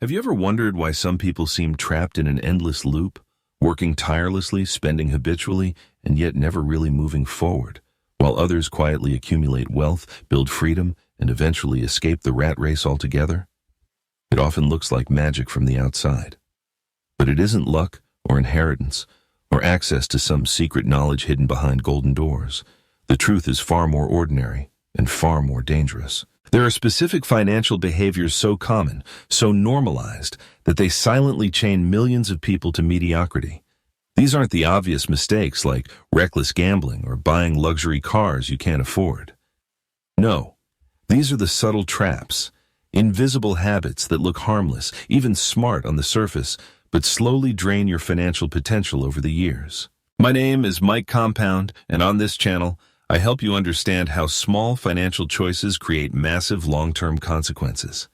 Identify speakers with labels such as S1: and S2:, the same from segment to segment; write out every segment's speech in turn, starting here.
S1: Have you ever wondered why some people seem trapped in an endless loop, working tirelessly, spending habitually, and yet never really moving forward, while others quietly accumulate wealth, build freedom, and eventually escape the rat race altogether? It often looks like magic from the outside. But it isn't luck or inheritance or access to some secret knowledge hidden behind golden doors. The truth is far more ordinary and far more dangerous. There are specific financial behaviors so common, so normalized, that they silently chain millions of people to mediocrity. These aren't the obvious mistakes like reckless gambling or buying luxury cars you can't afford. No, these are the subtle traps, invisible habits that look harmless, even smart on the surface, but slowly drain your financial potential over the years. My name is Mike Compound, and on this channel, I help you understand how small financial choices create massive long-term consequences.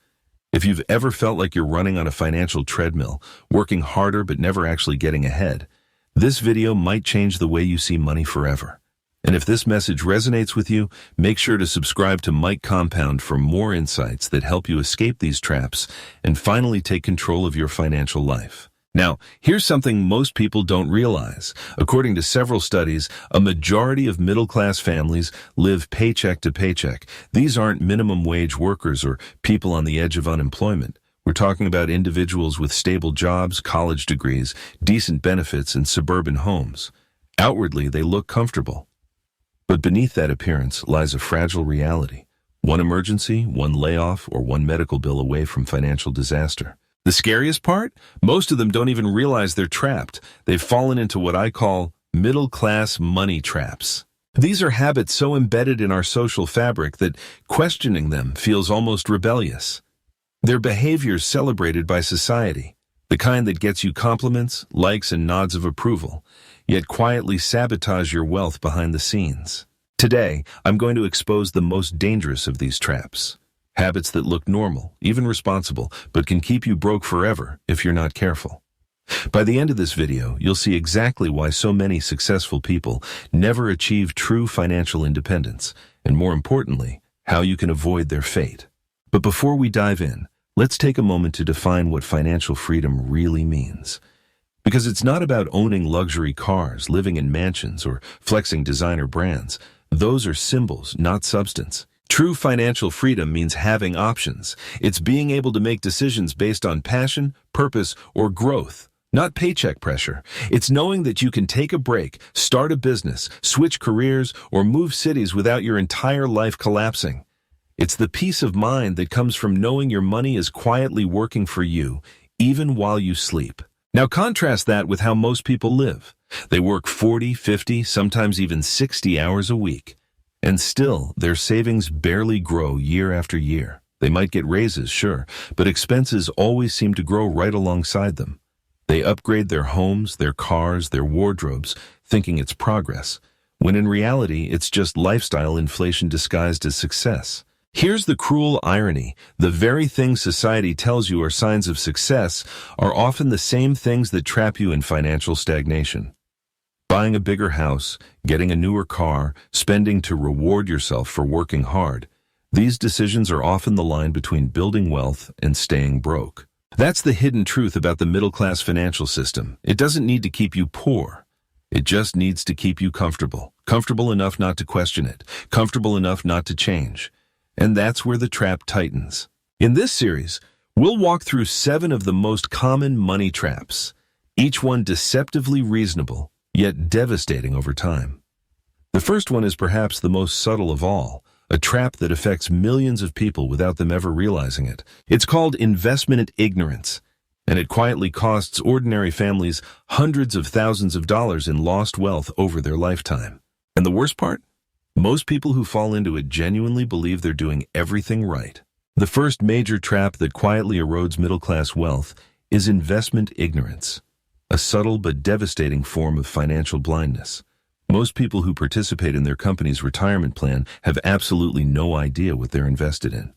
S1: If you've ever felt like you're running on a financial treadmill, working harder but never actually getting ahead, this video might change the way you see money forever. And if this message resonates with you, make sure to subscribe to Mike Compound for more insights that help you escape these traps and finally take control of your financial life. Now, here's something most people don't realize. According to several studies, a majority of middle-class families live paycheck to paycheck. These aren't minimum wage workers or people on the edge of unemployment. We're talking about individuals with stable jobs, college degrees, decent benefits, and suburban homes. Outwardly, they look comfortable. But beneath that appearance lies a fragile reality. One emergency, one layoff, or one medical bill away from financial disaster. The scariest part? Most of them don't even realize they're trapped. They've fallen into what I call middle-class money traps. These are habits so embedded in our social fabric that questioning them feels almost rebellious. They're behaviors celebrated by society, the kind that gets you compliments, likes, and nods of approval, yet quietly sabotage your wealth behind the scenes. Today, I'm going to expose the most dangerous of these traps. Habits that look normal, even responsible, but can keep you broke forever if you're not careful. By the end of this video, you'll see exactly why so many successful people never achieve true financial independence, and more importantly, how you can avoid their fate. But before we dive in, let's take a moment to define what financial freedom really means. Because it's not about owning luxury cars, living in mansions, or flexing designer brands. Those are symbols, not substance. True financial freedom means having options. It's being able to make decisions based on passion, purpose, or growth, not paycheck pressure. It's knowing that you can take a break, start a business, switch careers, or move cities without your entire life collapsing. It's the peace of mind that comes from knowing your money is quietly working for you, even while you sleep. Now contrast that with how most people live. They work 40, 50, sometimes even 60 hours a week. And still, their savings barely grow year after year. They might get raises, sure, but expenses always seem to grow right alongside them. They upgrade their homes, their cars, their wardrobes, thinking it's progress, when in reality, it's just lifestyle inflation disguised as success. Here's the cruel irony. The very things society tells you are signs of success are often the same things that trap you in financial stagnation. Buying a bigger house, getting a newer car, spending to reward yourself for working hard. These decisions are often the line between building wealth and staying broke. That's the hidden truth about the middle-class financial system. It doesn't need to keep you poor. It just needs to keep you comfortable. Comfortable enough not to question it. Comfortable enough not to change. And that's where the trap tightens. In this series, we'll walk through 7 of the most common money traps, each one deceptively reasonable, yet devastating over time. The first one is perhaps the most subtle of all, a trap that affects millions of people without them ever realizing it. It's called investment ignorance, and it quietly costs ordinary families hundreds of thousands of dollars in lost wealth over their lifetime. And the worst part? Most people who fall into it genuinely believe they're doing everything right. The first major trap that quietly erodes middle-class wealth is investment ignorance. A subtle but devastating form of financial blindness. Most people who participate in their company's retirement plan have absolutely no idea what they're invested in.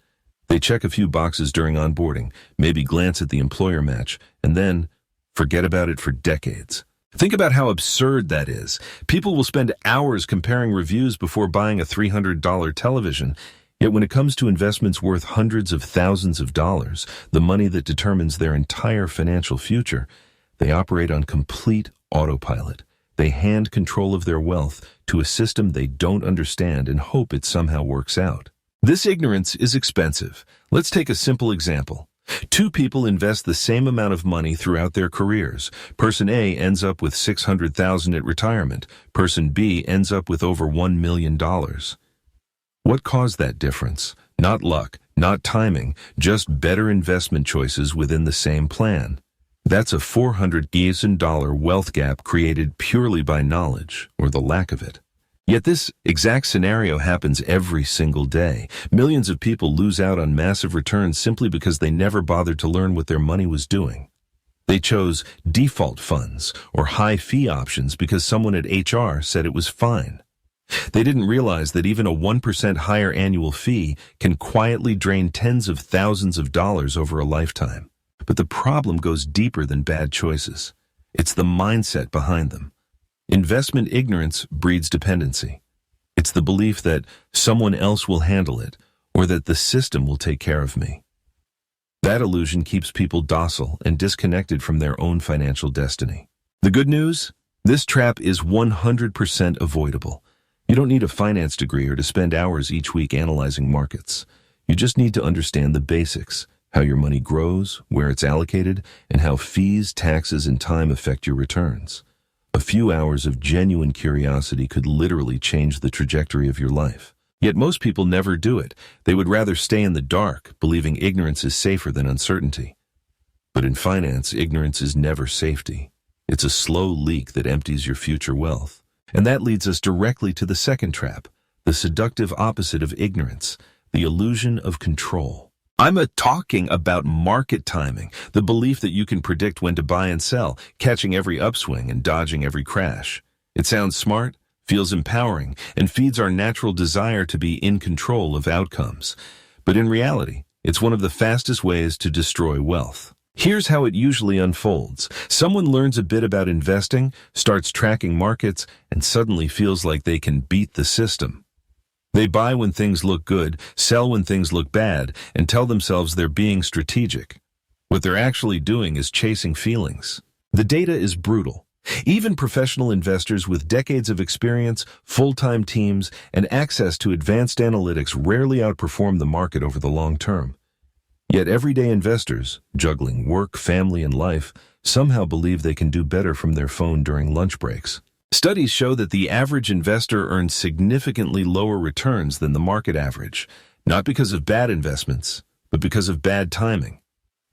S1: They check a few boxes during onboarding, maybe glance at the employer match, and then forget about it for decades. Think about how absurd that is. People will spend hours comparing reviews before buying a $300 television, Yet when it comes to investments worth hundreds of thousands of dollars, the money that determines their entire financial future, they operate on complete autopilot. They hand control of their wealth to a system they don't understand and hope it somehow works out. This ignorance is expensive. Let's take a simple example. Two people invest the same amount of money throughout their careers. Person A ends up with $600,000 at retirement. Person B ends up with over $1 million. What caused that difference? Not luck, not timing, just better investment choices within the same plan. That's a $400,000 wealth gap created purely by knowledge, or the lack of it. Yet this exact scenario happens every single day. Millions of people lose out on massive returns simply because they never bothered to learn what their money was doing. They chose default funds or high fee options because someone at HR said it was fine. They didn't realize that even a 1% higher annual fee can quietly drain tens of thousands of dollars over a lifetime. But the problem goes deeper than bad choices. It's the mindset behind them. Investment ignorance breeds dependency. It's the belief that someone else will handle it, or that the system will take care of me. That illusion keeps people docile and disconnected from their own financial destiny. The good news? This trap is 100% avoidable. You don't need a finance degree or to spend hours each week analyzing markets. You just need to understand the basics, how your money grows, where it's allocated, and how fees, taxes, and time affect your returns. A few hours of genuine curiosity could literally change the trajectory of your life. Yet most people never do it. They would rather stay in the dark, believing ignorance is safer than uncertainty. But in finance, ignorance is never safety. It's a slow leak that empties your future wealth. And that leads us directly to the second trap, the seductive opposite of ignorance, the illusion of control. I'm talking about market timing, the belief that you can predict when to buy and sell, catching every upswing and dodging every crash. It sounds smart, feels empowering, and feeds our natural desire to be in control of outcomes. But in reality, it's one of the fastest ways to destroy wealth. Here's how it usually unfolds. Someone learns a bit about investing, starts tracking markets, and suddenly feels like they can beat the system. They buy when things look good, sell when things look bad, and tell themselves they're being strategic. What they're actually doing is chasing feelings. The data is brutal. Even professional investors with decades of experience, full-time teams, and access to advanced analytics rarely outperform the market over the long term. Yet everyday investors, juggling work, family, and life, somehow believe they can do better from their phone during lunch breaks. Studies show that the average investor earns significantly lower returns than the market average, not because of bad investments, but because of bad timing.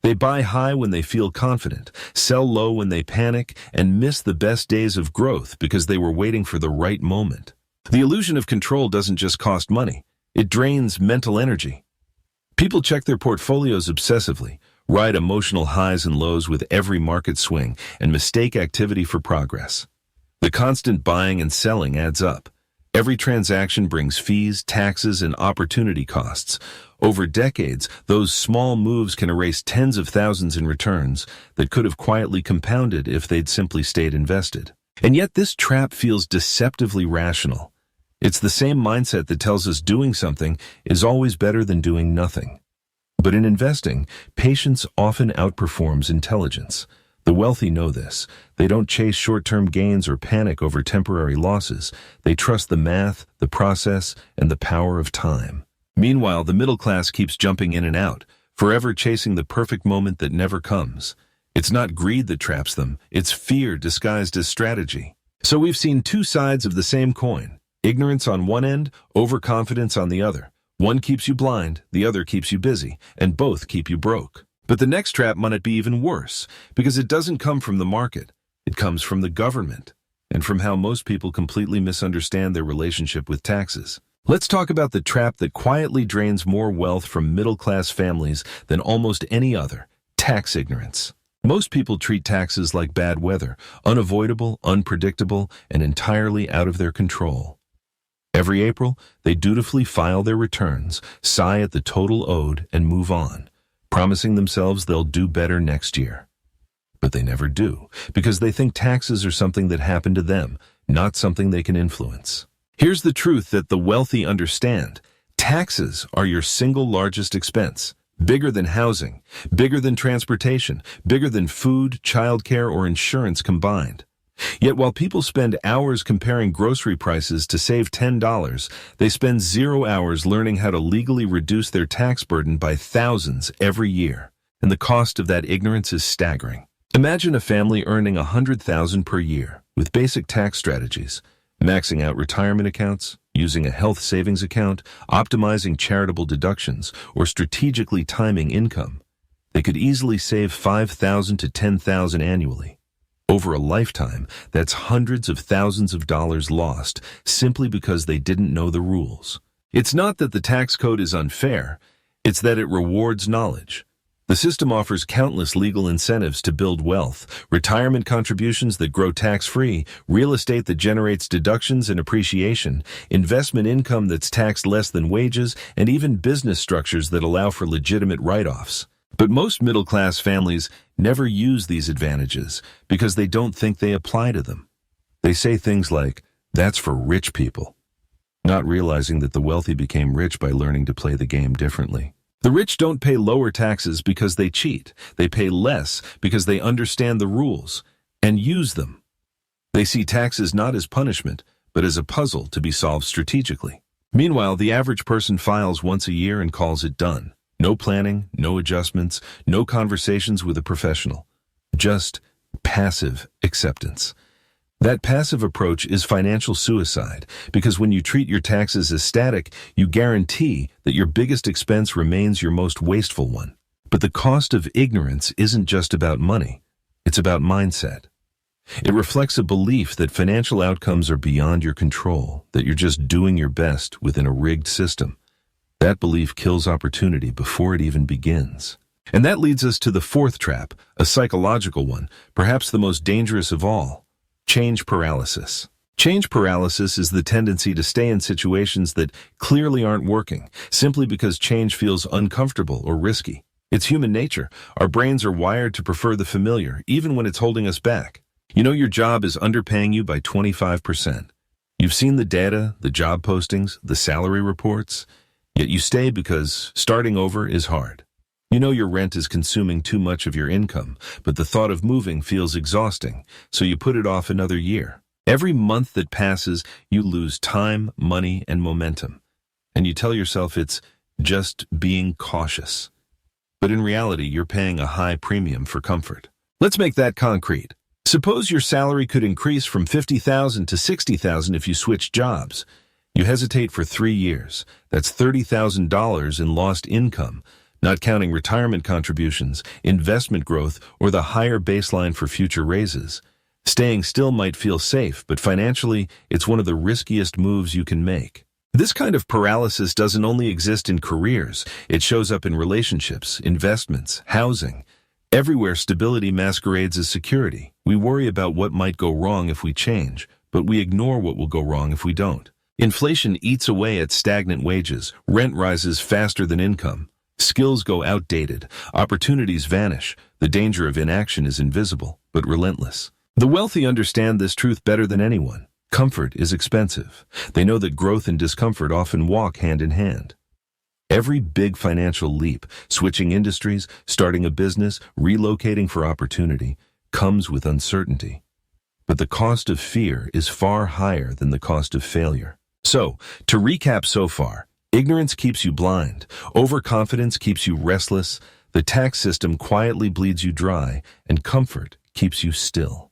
S1: They buy high when they feel confident, sell low when they panic, and miss the best days of growth because they were waiting for the right moment. The illusion of control doesn't just cost money, it drains mental energy. People check their portfolios obsessively, ride emotional highs and lows with every market swing, and mistake activity for progress. The constant buying and selling adds up. Every transaction brings fees, taxes, and opportunity costs. Over decades, those small moves can erase tens of thousands in returns that could have quietly compounded if they'd simply stayed invested. And yet this trap feels deceptively rational. It's the same mindset that tells us doing something is always better than doing nothing. But in investing, patience often outperforms intelligence. The wealthy know this. They don't chase short-term gains or panic over temporary losses. They trust the math, the process, and the power of time. Meanwhile, the middle class keeps jumping in and out, forever chasing the perfect moment that never comes. It's not greed that traps them, it's fear disguised as strategy. So we've seen two sides of the same coin. Ignorance on one end, overconfidence on the other. One keeps you blind, the other keeps you busy, and both keep you broke. But the next trap might be even worse, because it doesn't come from the market. It comes from the government, and from how most people completely misunderstand their relationship with taxes. Let's talk about the trap that quietly drains more wealth from middle-class families than almost any other: tax ignorance. Most people treat taxes like bad weather, unavoidable, unpredictable, and entirely out of their control. Every April, they dutifully file their returns, sigh at the total owed, and move on, promising themselves they'll do better next year. But they never do, because they think taxes are something that happened to them, not something they can influence. Here's the truth that the wealthy understand. Taxes are your single largest expense, bigger than housing, bigger than transportation, bigger than food, childcare, or insurance combined. Yet while people spend hours comparing grocery prices to save $10, they spend 0 hours learning how to legally reduce their tax burden by thousands every year. And the cost of that ignorance is staggering. Imagine a family earning $100,000 per year with basic tax strategies, maxing out retirement accounts, using a health savings account, optimizing charitable deductions, or strategically timing income. They could easily save $5,000 to $10,000 annually. Over a lifetime, that's hundreds of thousands of dollars lost simply because they didn't know the rules. It's not that the tax code is unfair, it's that it rewards knowledge. The system offers countless legal incentives to build wealth, retirement contributions that grow tax-free, real estate that generates deductions and appreciation, investment income that's taxed less than wages, and even business structures that allow for legitimate write-offs. But most middle-class families never use these advantages because they don't think they apply to them. They say things like, "That's for rich people," not realizing that the wealthy became rich by learning to play the game differently. The rich don't pay lower taxes because they cheat. They pay less because they understand the rules and use them. They see taxes not as punishment, but as a puzzle to be solved strategically. Meanwhile, the average person files once a year and calls it done. No planning, no adjustments, no conversations with a professional. Just passive acceptance. That passive approach is financial suicide because when you treat your taxes as static, you guarantee that your biggest expense remains your most wasteful one. But the cost of ignorance isn't just about money. It's about mindset. It reflects a belief that financial outcomes are beyond your control, that you're just doing your best within a rigged system. That belief kills opportunity before it even begins. And that leads us to the fourth trap, a psychological one, perhaps the most dangerous of all: change paralysis. Change paralysis is the tendency to stay in situations that clearly aren't working, simply because change feels uncomfortable or risky. It's human nature. Our brains are wired to prefer the familiar, even when it's holding us back. You know your job is underpaying you by 25%. You've seen the data, the job postings, the salary reports. Yet you stay because starting over is hard. You know your rent is consuming too much of your income, but the thought of moving feels exhausting, so you put it off another year. Every month that passes, you lose time, money, and momentum. And you tell yourself it's just being cautious. But in reality, you're paying a high premium for comfort. Let's make that concrete. Suppose your salary could increase from $50,000 to $60,000 if you switched jobs. You hesitate for 3 years. That's $30,000 in lost income, not counting retirement contributions, investment growth, or the higher baseline for future raises. Staying still might feel safe, but financially, it's one of the riskiest moves you can make. This kind of paralysis doesn't only exist in careers. It shows up in relationships, investments, housing. Everywhere stability masquerades as security. We worry about what might go wrong if we change, but we ignore what will go wrong if we don't. Inflation eats away at stagnant wages, rent rises faster than income, skills go outdated, opportunities vanish, the danger of inaction is invisible, but relentless. The wealthy understand this truth better than anyone. Comfort is expensive. They know that growth and discomfort often walk hand in hand. Every big financial leap, switching industries, starting a business, relocating for opportunity, comes with uncertainty. But the cost of fear is far higher than the cost of failure. So, to recap so far, ignorance keeps you blind, overconfidence keeps you restless, the tax system quietly bleeds you dry, and comfort keeps you still.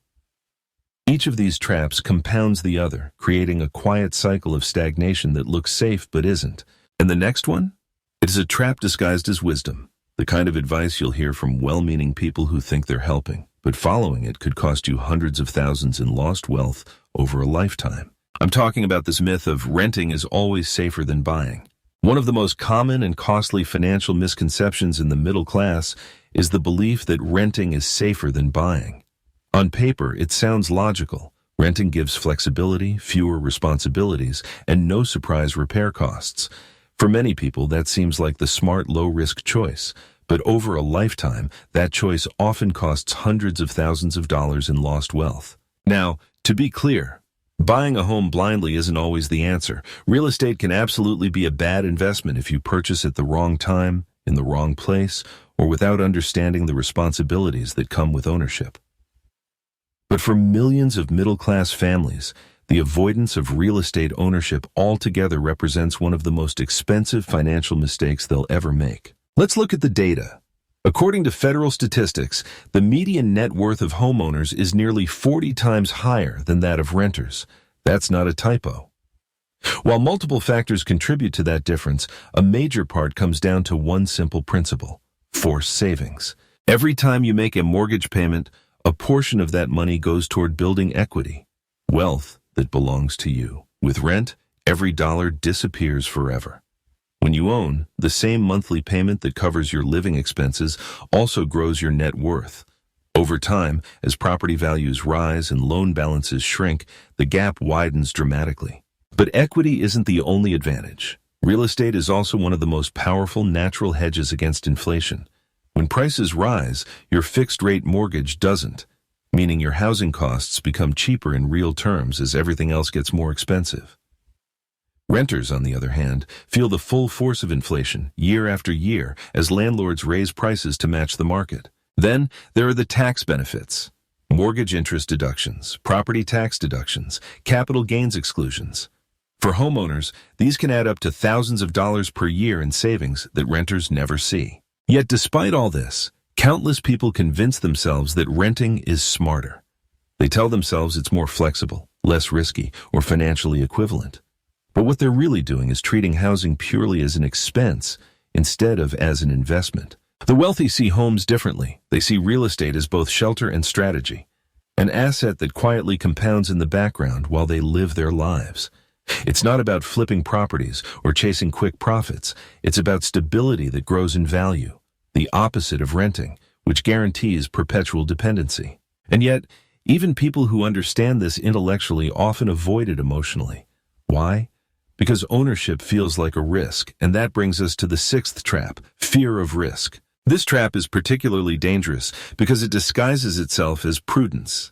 S1: Each of these traps compounds the other, creating a quiet cycle of stagnation that looks safe but isn't. And the next one? It is a trap disguised as wisdom, the kind of advice you'll hear from well-meaning people who think they're helping, but following it could cost you hundreds of thousands in lost wealth over a lifetime. I'm talking about this myth of renting is always safer than buying. One of the most common and costly financial misconceptions in the middle class is the belief that renting is safer than buying. On paper, it sounds logical. Renting gives flexibility, fewer responsibilities, and no surprise repair costs. For many people, that seems like the smart, low-risk choice. But over a lifetime, that choice often costs hundreds of thousands of dollars in lost wealth. Now, to be clear, Buying a home blindly isn't always the answer. Real estate can absolutely be a bad investment if you purchase at the wrong time, in the wrong place, or without understanding the responsibilities that come with ownership. But for millions of middle-class families, the avoidance of real estate ownership altogether represents one of the most expensive financial mistakes they'll ever make. Let's look at the data. According to federal statistics, the median net worth of homeowners is nearly 40 times higher than that of renters. That's not a typo. While multiple factors contribute to that difference, a major part comes down to one simple principle: forced savings. Every time you make a mortgage payment, a portion of that money goes toward building equity, wealth that belongs to you. With rent, every dollar disappears forever. When you own, the same monthly payment that covers your living expenses also grows your net worth. Over time, as property values rise and loan balances shrink, the gap widens dramatically. But equity isn't the only advantage. Real estate is also one of the most powerful natural hedges against inflation. When prices rise, your fixed-rate mortgage doesn't, meaning your housing costs become cheaper in real terms as everything else gets more expensive. Renters, on the other hand, feel the full force of inflation year after year as landlords raise prices to match the market. Then there are the tax benefits: mortgage interest deductions, property tax deductions, capital gains exclusions. For homeowners, these can add up to thousands of dollars per year in savings that renters never see. Yet despite all this, countless people convince themselves that renting is smarter. They tell themselves it's more flexible, less risky, or financially equivalent. But what they're really doing is treating housing purely as an expense instead of as an investment. The wealthy see homes differently. They see real estate as both shelter and strategy, an asset that quietly compounds in the background while they live their lives. It's not about flipping properties or chasing quick profits. It's about stability that grows in value, the opposite of renting, which guarantees perpetual dependency. And yet, even people who understand this intellectually often avoid it emotionally. Why? Because ownership feels like a risk, and that brings us to the sixth trap: fear of risk. This trap is particularly dangerous because it disguises itself as prudence.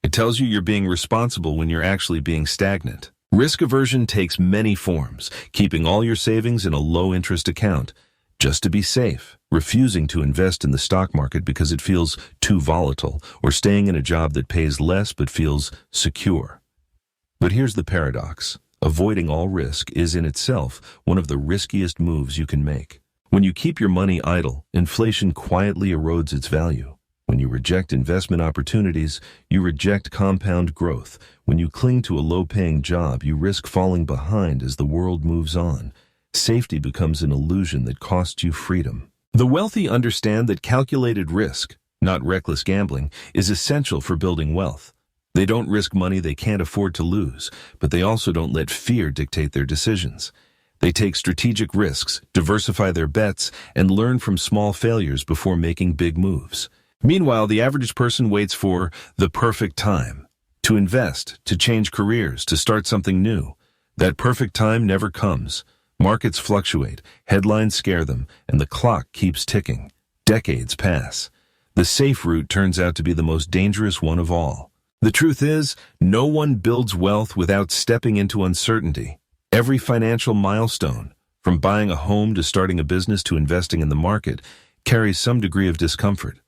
S1: It tells you you're being responsible when you're actually being stagnant. Risk aversion takes many forms: keeping all your savings in a low-interest account, just to be safe, refusing to invest in the stock market because it feels too volatile, or staying in a job that pays less but feels secure. But here's the paradox. Avoiding all risk is in itself one of the riskiest moves you can make. When you keep your money idle, inflation quietly erodes its value. When you reject investment opportunities, you reject compound growth. When you cling to a low-paying job, you risk falling behind as the world moves on. Safety becomes an illusion that costs you freedom. The wealthy understand that calculated risk, not reckless gambling, is essential for building wealth. They don't risk money they can't afford to lose, but they also don't let fear dictate their decisions. They take strategic risks, diversify their bets, and learn from small failures before making big moves. Meanwhile, the average person waits for the perfect time to invest, to change careers, to start something new. That perfect time never comes. Markets fluctuate, headlines scare them, and the clock keeps ticking. Decades pass. The safe route turns out to be the most dangerous one of all. The truth is, no one builds wealth without stepping into uncertainty. Every financial milestone, from buying a home to starting a business to investing in the market, carries some degree of discomfort.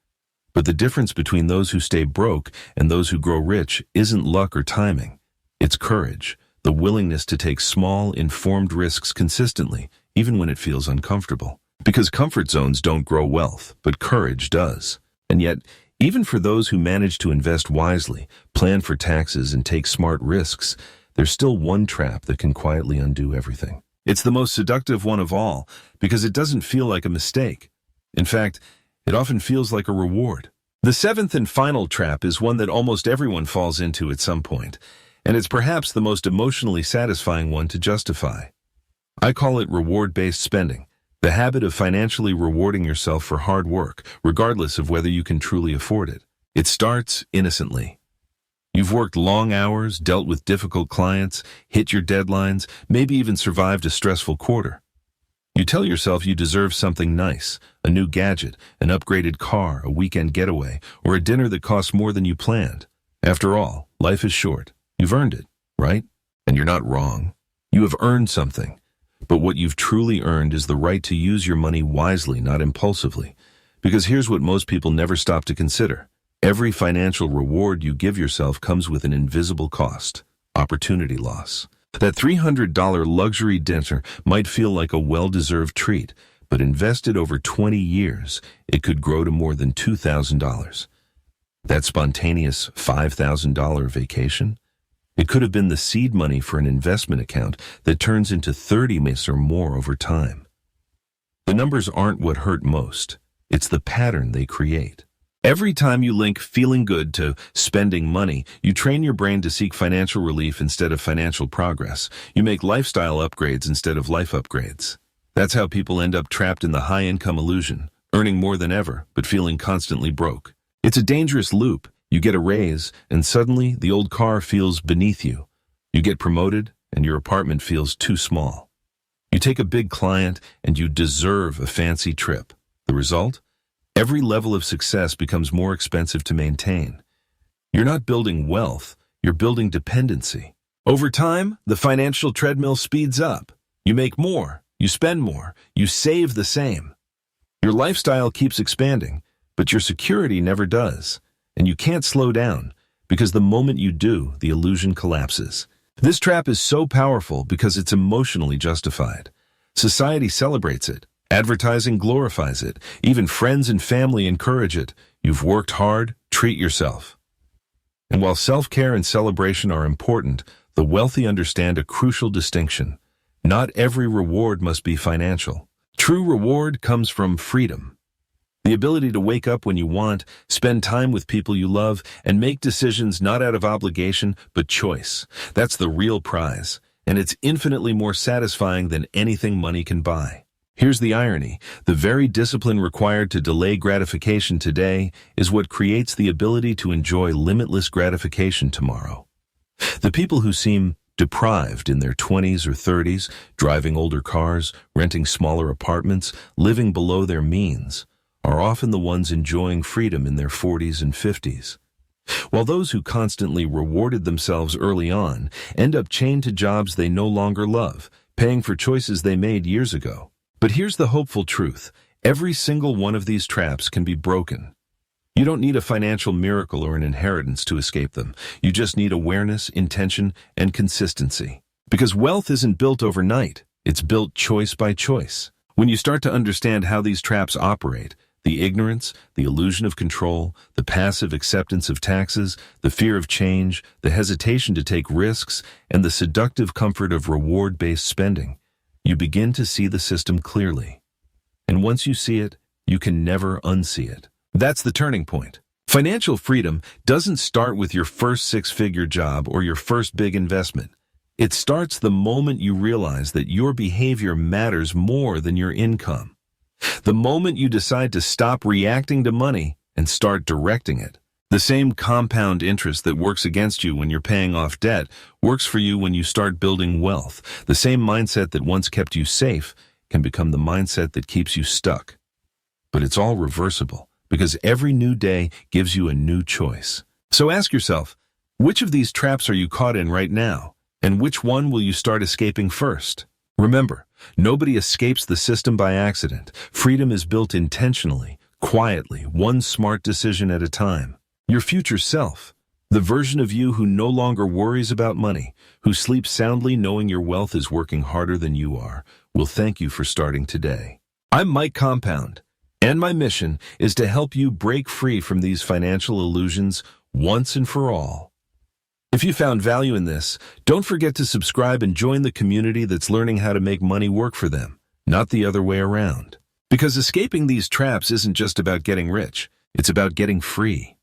S1: But the difference between those who stay broke and those who grow rich isn't luck or timing. It's courage, the willingness to take small, informed risks consistently, even when it feels uncomfortable. Because comfort zones don't grow wealth, but courage does. And yet, even for those who manage to invest wisely, plan for taxes, and take smart risks, there's still one trap that can quietly undo everything. It's the most seductive one of all, because it doesn't feel like a mistake. In fact, it often feels like a reward. The seventh and final trap is one that almost everyone falls into at some point, and it's perhaps the most emotionally satisfying one to justify. I call it reward-based spending. The habit of financially rewarding yourself for hard work, regardless of whether you can truly afford it. It starts innocently. You've worked long hours, dealt with difficult clients, hit your deadlines, maybe even survived a stressful quarter. You tell yourself you deserve something nice, a new gadget, an upgraded car, a weekend getaway, or a dinner that costs more than you planned. After all, life is short. You've earned it. right? And you're not wrong. You have earned something. But what you've truly earned is the right to use your money wisely, not impulsively. Because here's what most people never stop to consider. Every financial reward you give yourself comes with an invisible cost, opportunity loss. That $300 luxury dinner might feel like a well-deserved treat, but invested over 20 years, it could grow to more than $2,000. That spontaneous $5,000 vacation? It could have been the seed money for an investment account that turns into 30 miss or more over time. The numbers aren't what hurt most. It's the pattern they create. Every time you link feeling good to spending money, you train your brain to seek financial relief instead of financial progress. You make lifestyle upgrades instead of life upgrades. That's how people end up trapped in the high-income illusion, earning more than ever, but feeling constantly broke. It's a dangerous loop. You get a raise, and suddenly the old car feels beneath you. You get promoted, and your apartment feels too small. You take a big client, and you deserve a fancy trip. The result? Every level of success becomes more expensive to maintain. You're not building wealth, you're building dependency. Over time, the financial treadmill speeds up. You make more, you spend more, you save the same. Your lifestyle keeps expanding, but your security never does. And you can't slow down, because the moment you do, the illusion collapses. This trap is so powerful because it's emotionally justified. Society celebrates it. Advertising glorifies it. Even friends and family encourage it. You've worked hard, treat yourself. And while self-care and celebration are important, the wealthy understand a crucial distinction. Not every reward must be financial. True reward comes from freedom. The ability to wake up when you want, spend time with people you love, and make decisions not out of obligation, but choice. That's the real prize, and it's infinitely more satisfying than anything money can buy. Here's the irony. The very discipline required to delay gratification today is what creates the ability to enjoy limitless gratification tomorrow. The people who seem deprived in their 20s or 30s, driving older cars, renting smaller apartments, living below their means, are often the ones enjoying freedom in their 40s and 50s. While those who constantly rewarded themselves early on end up chained to jobs they no longer love, paying for choices they made years ago. But here's the hopeful truth. Every single one of these traps can be broken. You don't need a financial miracle or an inheritance to escape them. You just need awareness, intention, and consistency. Because wealth isn't built overnight. It's built choice by choice. When you start to understand how these traps operate, the ignorance, the illusion of control, the passive acceptance of taxes, the fear of change, the hesitation to take risks, and the seductive comfort of reward-based spending, you begin to see the system clearly. And once you see it, you can never unsee it. That's the turning point. Financial freedom doesn't start with your first six-figure job or your first big investment. It starts the moment you realize that your behavior matters more than your income. The moment you decide to stop reacting to money and start directing it. The same compound interest that works against you when you're paying off debt works for you when you start building wealth. The same mindset that once kept you safe can become the mindset that keeps you stuck. But it's all reversible because every new day gives you a new choice. So ask yourself, which of these traps are you caught in right now? And which one will you start escaping first? Remember, nobody escapes the system by accident. Freedom is built intentionally, quietly, one smart decision at a time. Your future self, the version of you who no longer worries about money, who sleeps soundly knowing your wealth is working harder than you are, will thank you for starting today. I'm Mike Compound, and my mission is to help you break free from these financial illusions once and for all. If you found value in this, don't forget to subscribe and join the community that's learning how to make money work for them, not the other way around. Because escaping these traps isn't just about getting rich, it's about getting free.